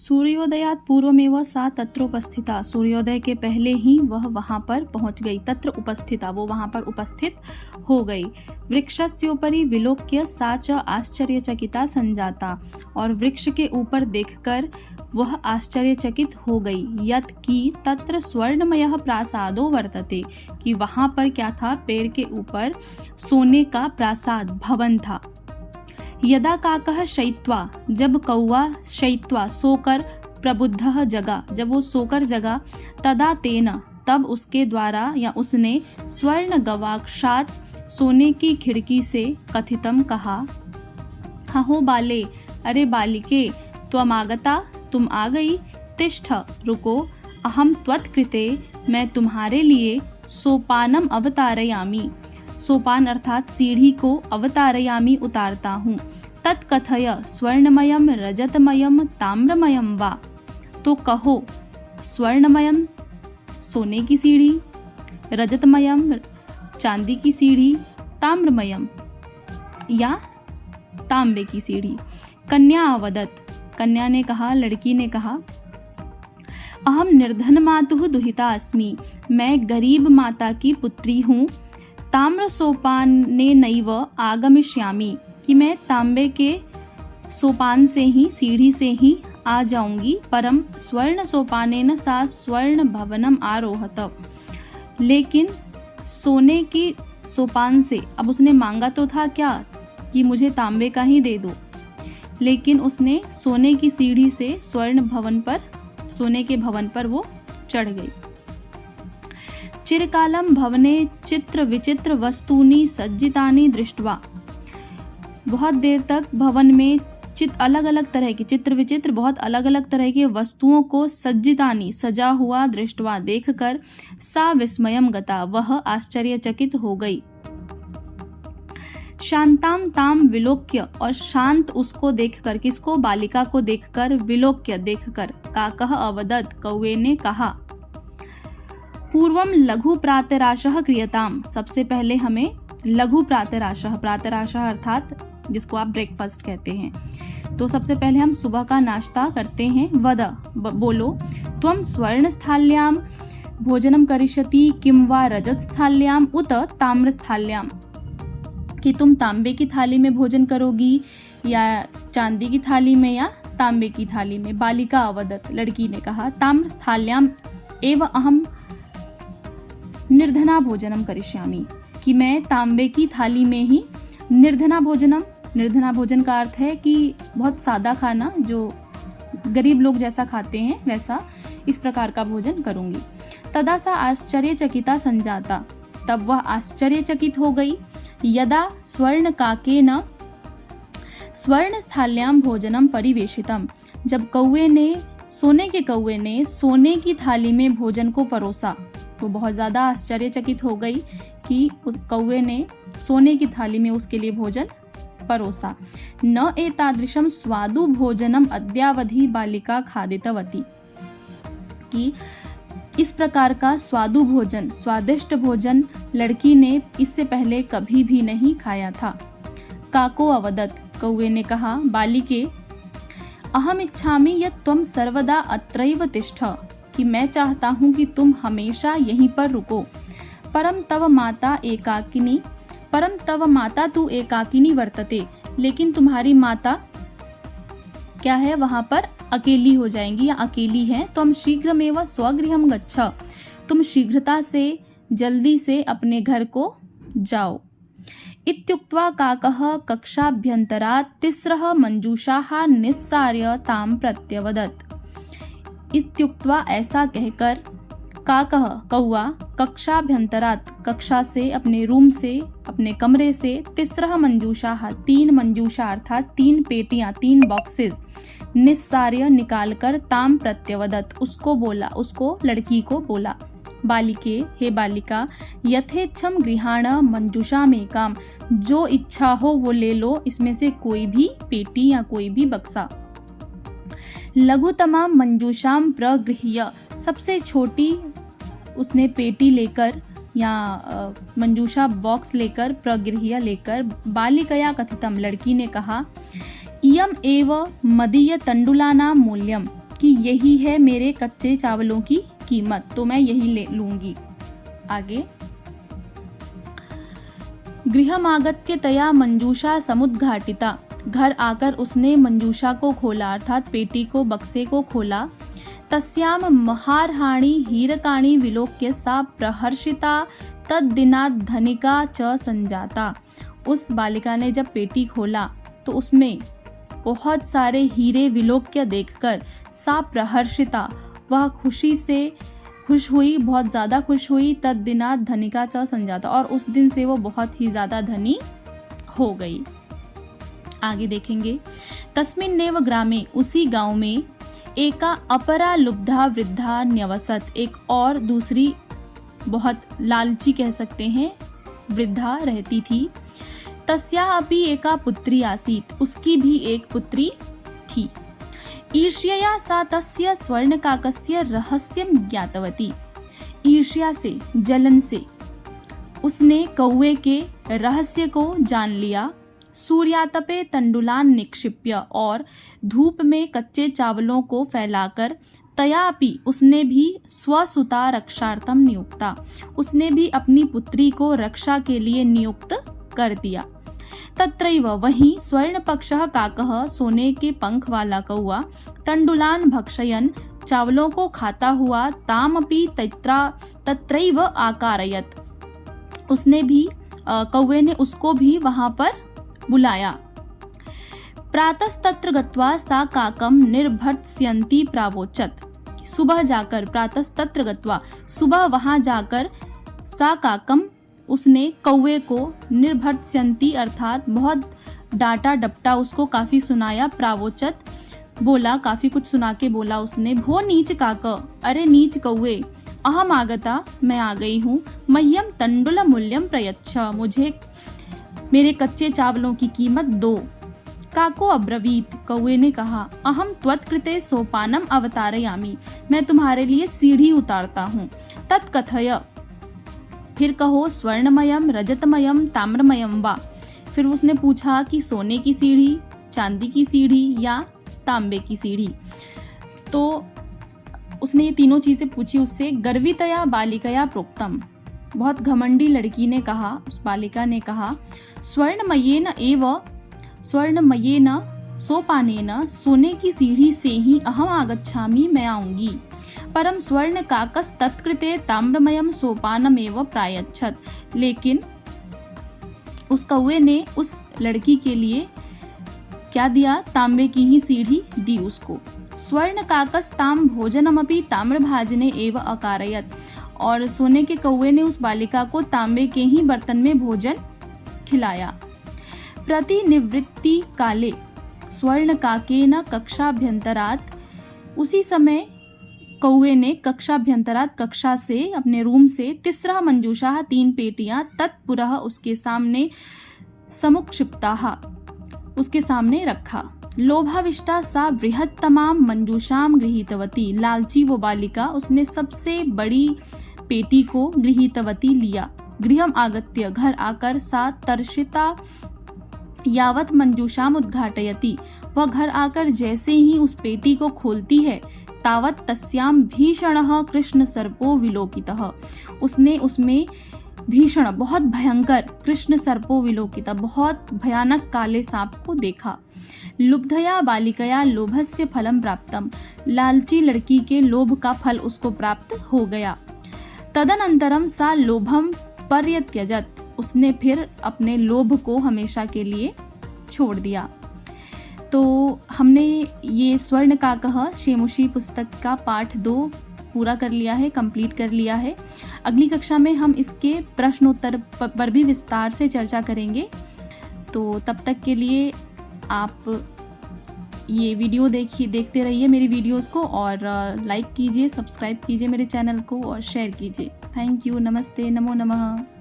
सूर्योदयात पूर्वमेव सा तत्र उपस्थिता। सूर्योदय के पहले ही वह वहाँ पर पहुँच गई। तत्र उपस्थिता, वो वहाँ पर उपस्थित हो गई। वृक्षस्योपरि विलोक्य सा च आश्चर्यचकिता संजाता। और वृक्ष के ऊपर देखकर वह आश्चर्यचकित हो गई। यत् कि तत्र स्वर्णमयः प्रासादो वर्तते, कि वहाँ पर क्या था, पेड़ के ऊपर सोने का प्रासाद भवन था। यदा काकः शयित्वा, जब कौवा शयित्वा सोकर प्रबुद्धः जगा, जब वो सोकर जगा, तदा तेन, तब उसके द्वारा या उसने स्वर्ण गवाक्षात, सोने की खिड़की से कथितम कहा, हहो बाले, अरे बालिके, त्वमागता, तुम आ गई, तिष्ठ, रुको, अहम त्वत्कृते, मैं तुम्हारे लिए सोपानम अवतारयामि, सोपान अर्थात सीढ़ी को अवतारयामि उतारता हूँ। तत्कथय स्वर्णमयम रजतमयम ताम्रमयम वा, तो कहो स्वर्णमयम सोने की सीढ़ी, रजतमयम चांदी की सीढ़ी, ताम्रमयम या तांबे की सीढ़ी। कन्या अवदत, कन्या ने कहा, लड़की ने कहा, अहम निर्धन मातुः दुहिता अस्मि, मैं गरीब माता की पुत्री हूँ। ताम्र सोपाने नैव आगमिष्यामि, कि मैं तांबे के सोपान से ही, सीढ़ी से ही आ जाऊंगी। परम स्वर्ण सोपानेन सा स्वर्ण भवनम आरोहत, लेकिन सोने की सोपान से, अब उसने मांगा तो था क्या कि मुझे तांबे का ही दे दो, लेकिन उसने सोने की सीढ़ी से स्वर्ण भवन पर, सोने के भवन पर वो चढ़ गई। चिरकालम भवने चित्र विचित्र वस्तूनि सज्जितानि दृष्ट्वा, बहुत देर तक भवन में अलग अलग तरह की, चित्र विचित्र बहुत अलग अलग तरह के वस्तुओं को सज्जितानि सजा हुआ दृष्ट्वा देखकर, सा विस्मयम गता, वह आश्चर्यचकित हो गई। शांताम ताम विलोक्य, और शांत उसको देखकर, किसको, बालिका को देखकर, विलोक्य देखकर, काकः अवदत्, कौवे ने कहा, पूर्वम लघु प्रातराशः क्रियताम, सबसे पहले हमें लघु प्रातराशः, प्रातराशः अर्थात जिसको आप ब्रेकफास्ट कहते हैं, तो सबसे पहले हम सुबह का नाश्ता करते हैं। वद, बोलो, त्वं स्वर्ण स्थाल्यां भोजनम करिष्यति किं वा रजत स्थाल्यां उत ताम्र स्थाल्यां, कि तुम तांबे की थाली में भोजन करोगी या चांदी की थाली में या तांबे की थाली में। बालिका अवदत, लड़की ने कहा, ताम्र स्थाल्यां एव अहम निर्धना भोजनम करिष्यामि, कि मैं तांबे की थाली में ही निर्धना भोजनम, निर्धना भोजन का अर्थ है कि बहुत सादा खाना, जो गरीब लोग जैसा खाते हैं वैसा, इस प्रकार का भोजन करूंगी। तदा सा आश्चर्यचकिता संजाता, तब वह आश्चर्यचकित हो गई। यदा स्वर्ण काकेन स्वर्ण स्थाल्यां भोजनम परिवेशितम, जब कौवे ने, सोने के कौवे ने सोने की थाली में भोजन को परोसा, तो बहुत ज़्यादा आश्चर्यचकित हो गई कि उस कौवे ने सोने की थाली में उसके लिए भोजन परोसा। न एतादृशम स्वादु भोजनम अद्यावधि बालिका खादितवती, कि इस प्रकार का स्वादु भोजन, स्वादिष्ट भोजन लड़की ने इससे पहले कभी भी नहीं खाया था। काको अवदत्, कौवे ने कहा, बालिके, अहम इच्छामि यत् त्वं सर्वदा अत्रैव तिष्ठ, कि मैं चाहता हूँ कि तुम हमेशा यहीं पर रुको। परम तव माता तु एकाकिनी वर्तते, लेकिन तुम्हारी माता क्या है, वहाँ पर अकेली हो जाएंगी या अकेली हैं। त्वं शीघ्रमेव स्वगृहं गच्छ, तुम शीघ्रता से, जल्दी से अपने घर को जाओ। इत्युक्त्वा काकः कक्षाभ्यन्तरात् तिस्रः मंजूषाः निस्सार्य तां प्रत्यवदत्। इत्युक्त्वा, ऐसा कहकर, काकः कौवा, कक्षाभ्यन्तरात् कक्षा से, अपने रूम से, अपने कमरे से, तिस्रः मंजूषाः तीन मंजूषा अर्थात तीन पेटियां, तीन बॉक्सेस, निस्सार्य निकालकर, ताम प्रत्यवदत् उसको बोला, उसको लड़की को बोला, बालिके, हे बालिका, यथेच्छम गृहाण मंजूषामेकाम, जो इच्छा हो वो ले लो, इसमें से कोई भी पेटी या कोई भी बक्सा। लघुतमाम मंजूषाम प्रगृह्य, सबसे छोटी उसने पेटी लेकर या मंजूषा बॉक्स लेकर, प्रगृह्य लेकर, बालिकया कथितम, लड़की ने कहा, इयम एव मदीय तंडुलानां मूल्यम, कि यही है मेरे कच्चे चावलों की कीमत, तो मैं यही ले लूंगी। आगे, गृहमागत्य तया मंजूषा समुद्घाटिता, घर आकर उसने मंजूषा को खोला अर्थात पेटी को, बक्से को खोला। तस्याम महारहाणि हीरकाणि विलोक्य सा प्रहर्षिता तद्दिनात् धनिका च संजाता। उस बालिका ने जब पेटी खोला तो उसमें बहुत सारे हीरे विलोक्य देखकर सा प्रहर्षिता, वह खुशी से खुश हुई, बहुत ज़्यादा खुश हुई। तद्दिनात् धनिका च संजाता, और उस दिन से वो बहुत ही ज़्यादा धनी हो गई। आगे देखेंगे, तस्मिन्नेव ग्रामे, उसी गांव में, एका अपरा लुब्धा वृद्धा न्यवसत, एक और दूसरी बहुत लालची कह सकते हैं वृद्धा रहती थी। तस्या अपि एका पुत्री आसीत, उसकी भी एक पुत्री थी। ईर्ष्यया सा तस्य स्वर्णकाकस्य रहस्यं ज्ञातवती, ईर्ष्या से, जलन से उसने कौवे के रहस्य को जान लिया। सूर्यातपे तंडुलान निक्षिप्य, और धूप में कच्चे चावलों को फैलाकर, तयापि उसने भी स्वसुता रक्षार्थम नियुक्ता, उसने भी अपनी पुत्री को रक्षा के लिए नियुक्त कर दिया। तत्रैव, वहीं, स्वर्णपक्षः काकः, सोने के पंख वाला कौआ, तंडुलान भक्षयन, चावलों को खाता हुआ, तामपि तत्रैव आकारयत, उसने भी कौवे ने उसको भी वहां पर बुलाया। प्रातस्तत्र गत्वा सा काकम निर्भर्त्स्यन्ति प्रावोचत, सुबह जाकर, प्रातस्तत्र गत्वा, सुबह वहां जाकर, सा काकम, उसने कौवे को, निर्भर्त्स्यन्ति अर्थात बहुत डांटा डपटा, उसको काफी सुनाया, प्रावोचत बोला, काफी कुछ सुना के बोला उसने। भो नीच काक, अरे नीच कौवे, अहम आगता, मैं आ गई हूँ, मह्यम तंडुल मूल्यम प्रयच्छ, मुझे मेरे कच्चे चावलों की कीमत दो। काको अब्रवीत, कौवे ने कहा, अहम त्वत्कृते सोपानम अवतारयामि, मैं तुम्हारे लिए सीढ़ी उतारता हूँ। तत्कथय, फिर कहो, स्वर्णमयम रजतमयम ताम्रमयम वा, फिर उसने पूछा कि सोने की सीढ़ी, चांदी की सीढ़ी या तांबे की सीढ़ी। तो उसने ये तीनों चीजें पूछी उससे। गर्वितया बालिकया प्रोक्तम, बहुत घमंडी लड़की ने कहा, उस बालिका ने कहा, स्वर्णमयेन एव स्वर्णमयेन सोपानेन, सोने की सीढ़ी से ही अहम आगच्छामि, मैं आऊंगी। परम स्वर्ण काकस तत्कृते ताम्रमयम सोपानमेव प्रायच्छत, लेकिन उस कौवे ने उस लड़की के लिए क्या दिया, तांबे की ही सीढ़ी दी उसको। स्वर्ण काकस ताम भोजनमपि ताम्रभाजने एव अकारयत, और सोने के कौवे ने उस बालिका को तांबे के ही बर्तन में भोजन खिलाया। प्रतिनिवृत्ति काले स्वर्ण काकेन कक्षाभ्यंतरात, उसी समय कौवे ने कक्षाभ्यंतरात, कक्षा से, अपने रूम से, तिस्रः मंजूषा, 3 पेटियां, तत्पुरः, उसके सामने, समुक्षिप्ताः, उसके सामने रखा। लोभाविष्टा सा बृहत्तमाम मंजूषाम गृहीतवती, लालची वो बालिका, उसने सबसे बड़ी पेटी को गृहीतवती लिया। गृहम आगत्य, घर आकर, सा तर्षिता यावत मंजूषाम उद्घाटयति, वह घर आकर जैसे ही उस पेटी को खोलती है, तावत तस्याम भीषणः कृष्ण सर्पो विलोकितः, उसने उसमें भीषण, बहुत भयंकर, कृष्ण सर्पो विलोकितः, बहुत भयानक काले सांप को देखा। लुब्धया बालिकया लोभस्य फलम प्राप्तम, लालची लड़की के लोभ का फल उसको प्राप्त हो गया। तदनंतरम सा लोभम पर्यत्यजत, उसने फिर अपने लोभ को हमेशा के लिए छोड़ दिया। तो हमने ये स्वर्ण काकः शेमुषी पुस्तक का पाठ 2 पूरा कर लिया है, कंप्लीट कर लिया है। अगली कक्षा में हम इसके प्रश्नोत्तर पर भी विस्तार से चर्चा करेंगे। तो तब तक के लिए आप ये वीडियो देखते रहिए मेरी वीडियोस को, और लाइक कीजिए, सब्सक्राइब कीजिए मेरे चैनल को, और शेयर कीजिए। थैंक यू, नमस्ते, नमो नमः।